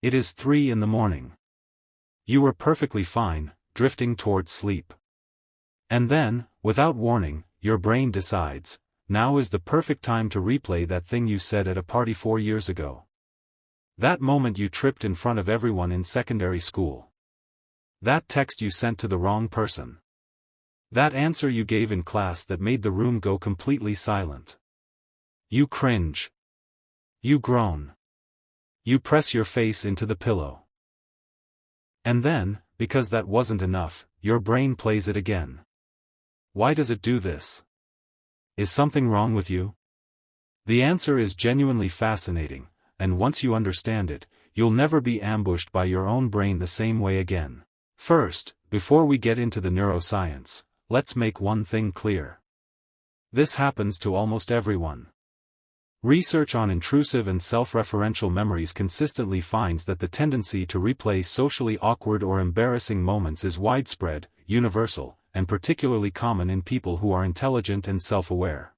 It is 3 in the morning. You were perfectly fine, drifting towards sleep. And then, without warning, your brain decides, now is the perfect time to replay that thing you said at a party 4 years ago. That moment you tripped in front of everyone in secondary school. That text you sent to the wrong person. That answer you gave in class that made the room go completely silent. You cringe. You groan. You press your face into the pillow. And then, because that wasn't enough, your brain plays it again. Why does it do this? Is something wrong with you? The answer is genuinely fascinating, and once you understand it, you'll never be ambushed by your own brain the same way again. First, before we get into the neuroscience, let's make one thing clear. This happens to almost everyone. Research on intrusive and self-referential memories consistently finds that the tendency to replay socially awkward or embarrassing moments is widespread, universal, and particularly common in people who are intelligent and self-aware.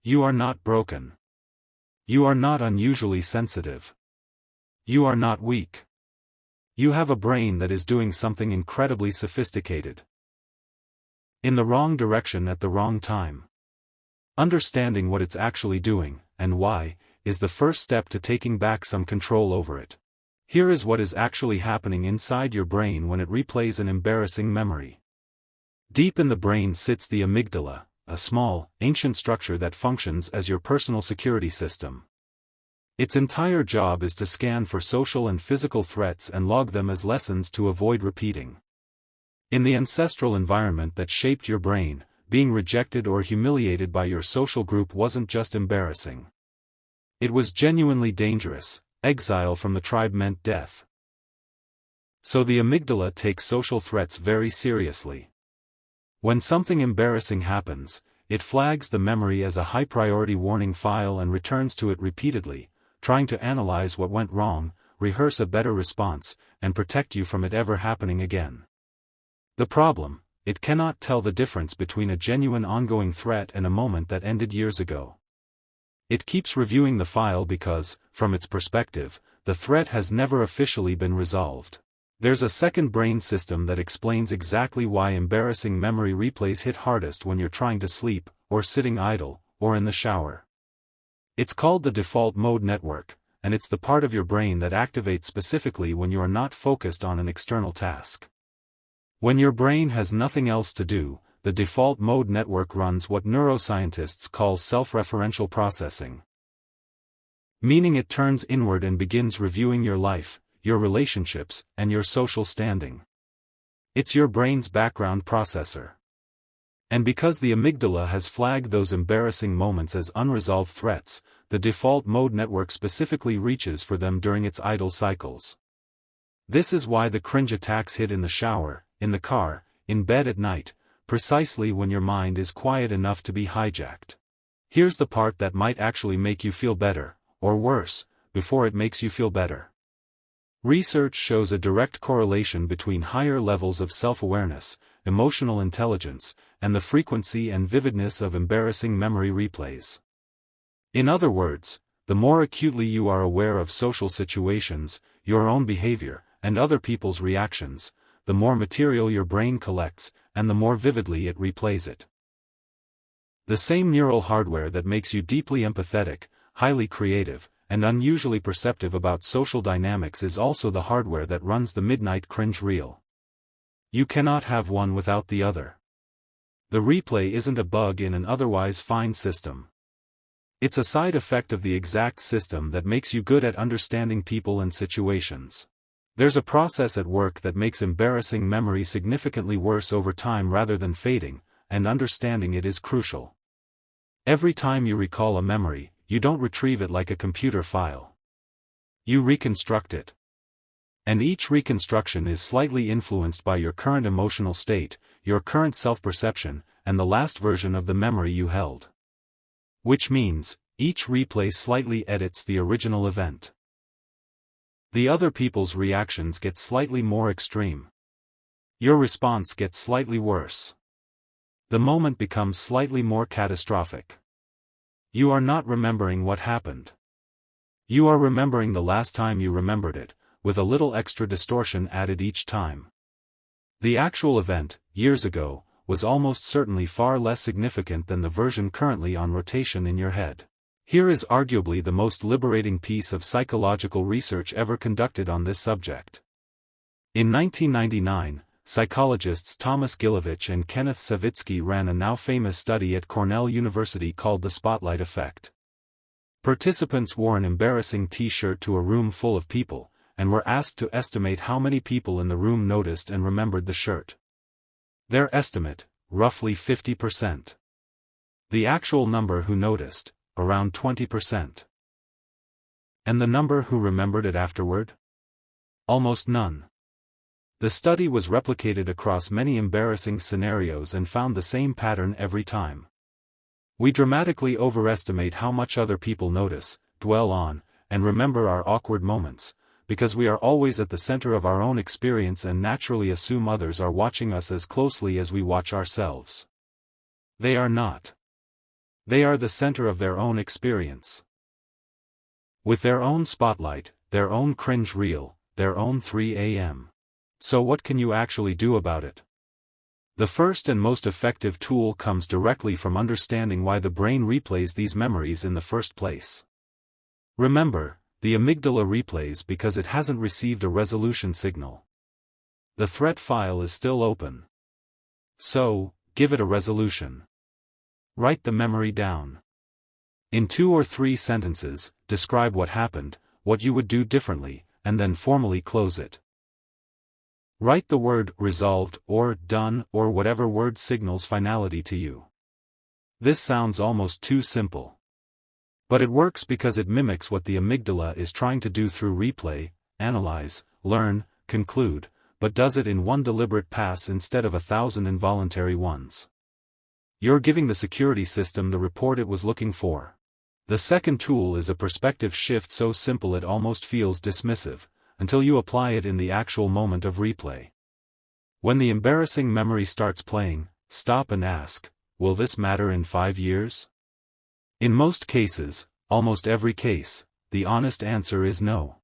You are not broken. You are not unusually sensitive. You are not weak. You have a brain that is doing something incredibly sophisticated. In the wrong direction at the wrong time. Understanding what it's actually doing, and why, is the first step to taking back some control over it. Here is what is actually happening inside your brain when it replays an embarrassing memory. Deep in the brain sits the amygdala, a small, ancient structure that functions as your personal security system. Its entire job is to scan for social and physical threats and log them as lessons to avoid repeating. In the ancestral environment that shaped your brain, being rejected or humiliated by your social group wasn't just embarrassing. It was genuinely dangerous. Exile from the tribe meant death. So the amygdala takes social threats very seriously. When something embarrassing happens, it flags the memory as a high-priority warning file and returns to it repeatedly, trying to analyze what went wrong, rehearse a better response, and protect you from it ever happening again. The problem: it cannot tell the difference between a genuine ongoing threat and a moment that ended years ago. It keeps reviewing the file because, from its perspective, the threat has never officially been resolved. There's a second brain system that explains exactly why embarrassing memory replays hit hardest when you're trying to sleep, or sitting idle, or in the shower. It's called the default mode network, and it's the part of your brain that activates specifically when you are not focused on an external task. When your brain has nothing else to do, the default mode network runs what neuroscientists call self-referential processing. Meaning it turns inward and begins reviewing your life, your relationships, and your social standing. It's your brain's background processor. And because the amygdala has flagged those embarrassing moments as unresolved threats, the default mode network specifically reaches for them during its idle cycles. This is why the cringe attacks hit in the shower, in the car, in bed at night, precisely when your mind is quiet enough to be hijacked. Here's the part that might actually make you feel better, or worse, before it makes you feel better. Research shows a direct correlation between higher levels of self-awareness, emotional intelligence, and the frequency and vividness of embarrassing memory replays. In other words, the more acutely you are aware of social situations, your own behavior, and other people's reactions, the more material your brain collects, and the more vividly it replays it. The same neural hardware that makes you deeply empathetic, highly creative, and unusually perceptive about social dynamics is also the hardware that runs the midnight cringe reel. You cannot have one without the other. The replay isn't a bug in an otherwise fine system. It's a side effect of the exact system that makes you good at understanding people and situations. There's a process at work that makes embarrassing memory significantly worse over time rather than fading, and understanding it is crucial. Every time you recall a memory, you don't retrieve it like a computer file. You reconstruct it. And each reconstruction is slightly influenced by your current emotional state, your current self-perception, and the last version of the memory you held. Which means, each replay slightly edits the original event. The other people's reactions get slightly more extreme. Your response gets slightly worse. The moment becomes slightly more catastrophic. You are not remembering what happened. You are remembering the last time you remembered it, with a little extra distortion added each time. The actual event, years ago, was almost certainly far less significant than the version currently on rotation in your head. Here is arguably the most liberating piece of psychological research ever conducted on this subject. In 1999, psychologists Thomas Gilovich and Kenneth Savitsky ran a now famous study at Cornell University called the Spotlight Effect. Participants wore an embarrassing T-shirt to a room full of people, and were asked to estimate how many people in the room noticed and remembered the shirt. Their estimate, roughly 50%. The actual number who noticed, around 20%. And the number who remembered it afterward? Almost none. The study was replicated across many embarrassing scenarios and found the same pattern every time. We dramatically overestimate how much other people notice, dwell on, and remember our awkward moments, because we are always at the center of our own experience and naturally assume others are watching us as closely as we watch ourselves. They are not. They are the center of their own experience. With their own spotlight, their own cringe reel, their own 3 a.m. So what can you actually do about it? The first and most effective tool comes directly from understanding why the brain replays these memories in the first place. Remember, the amygdala replays because it hasn't received a resolution signal. The threat file is still open. So, give it a resolution. Write the memory down. In 2 or 3 sentences, describe what happened, what you would do differently, and then formally close it. Write the word resolved or done or whatever word signals finality to you. This sounds almost too simple. But it works because it mimics what the amygdala is trying to do through replay, analyze, learn, conclude, but does it in one deliberate pass instead of 1,000 involuntary ones. You're giving the security system the report it was looking for. The second tool is a perspective shift so simple it almost feels dismissive, until you apply it in the actual moment of replay. When the embarrassing memory starts playing, stop and ask, will this matter in 5 years? In most cases, almost every case, the honest answer is no.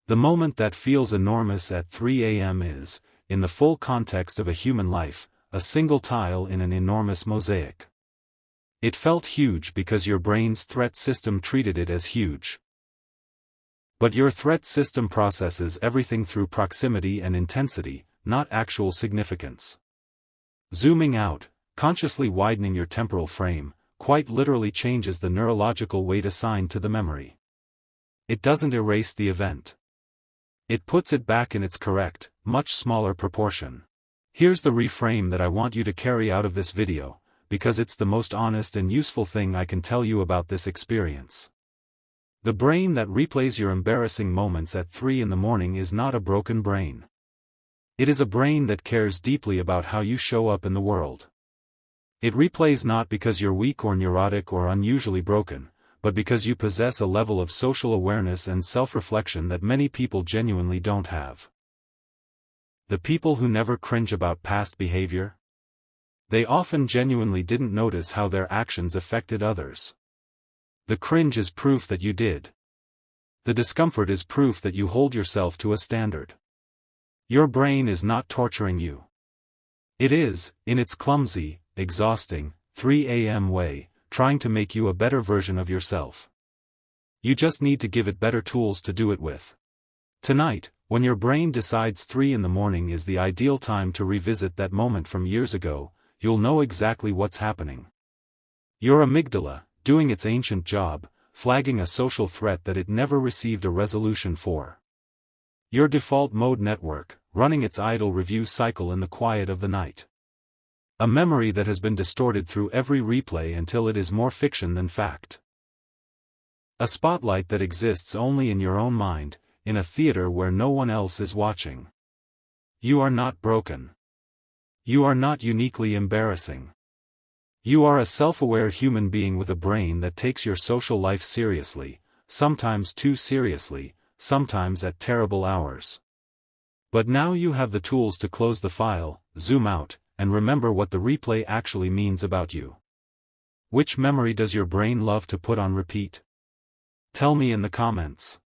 The moment that feels enormous at 3 a.m. is, in the full context of a human life, a single tile in an enormous mosaic. It felt huge because your brain's threat system treated it as huge. But your threat system processes everything through proximity and intensity, not actual significance. Zooming out, consciously widening your temporal frame, quite literally changes the neurological weight assigned to the memory. It doesn't erase the event. It puts it back in its correct, much smaller proportion. Here's the reframe that I want you to carry out of this video, because it's the most honest and useful thing I can tell you about this experience. The brain that replays your embarrassing moments at 3 in the morning is not a broken brain. It is a brain that cares deeply about how you show up in the world. It replays not because you're weak or neurotic or unusually broken, but because you possess a level of social awareness and self-reflection that many people genuinely don't have. The people who never cringe about past behavior? They often genuinely didn't notice how their actions affected others. The cringe is proof that you did. The discomfort is proof that you hold yourself to a standard. Your brain is not torturing you. It is, in its clumsy, exhausting, 3 a.m. way, trying to make you a better version of yourself. You just need to give it better tools to do it with. Tonight, when your brain decides 3 in the morning is the ideal time to revisit that moment from years ago, you'll know exactly what's happening. Your amygdala, doing its ancient job, flagging a social threat that it never received a resolution for. Your default mode network, running its idle review cycle in the quiet of the night. A memory that has been distorted through every replay until it is more fiction than fact. A spotlight that exists only in your own mind, in a theater where no one else is watching. You are not broken. You are not uniquely embarrassing. You are a self-aware human being with a brain that takes your social life seriously, sometimes too seriously, sometimes at terrible hours. But now you have the tools to close the file, zoom out, and remember what the replay actually means about you. Which memory does your brain love to put on repeat? Tell me in the comments.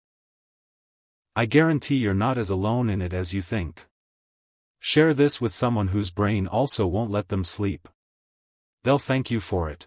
I guarantee you're not as alone in it as you think. Share this with someone whose brain also won't let them sleep. They'll thank you for it.